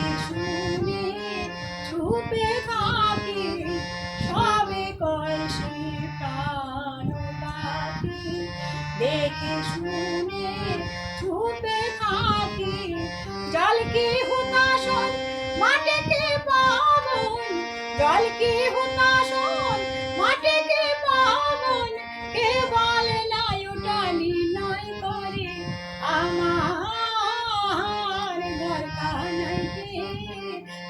দেখে শুনে চুপে থাকি, সবে কলসি প্রাণ পাখি। দেখে শুনে চুপে থাকি, জল কি হুতাশন মাটি কে পাবন, জল কি হুতাশন মাটি কে পাবন। কে বলে নাই উঠানি নয় করে আমার ঘর কানাইতে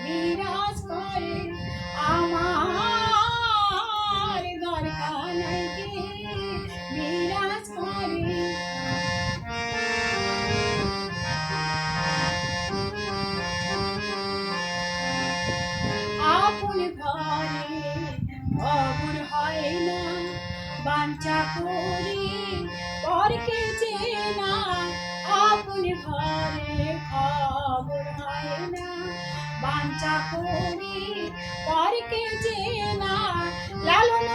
বিরাজ করে, আমার ঘর কানাইতে বিরাজ করে। আপন ঘরে খবর হয় না, বাঞ্ছা করি পরকে চেনা। আপন ঘরে খবর হয় না, বাঞ্ছা করি পরকে চেনা। লালন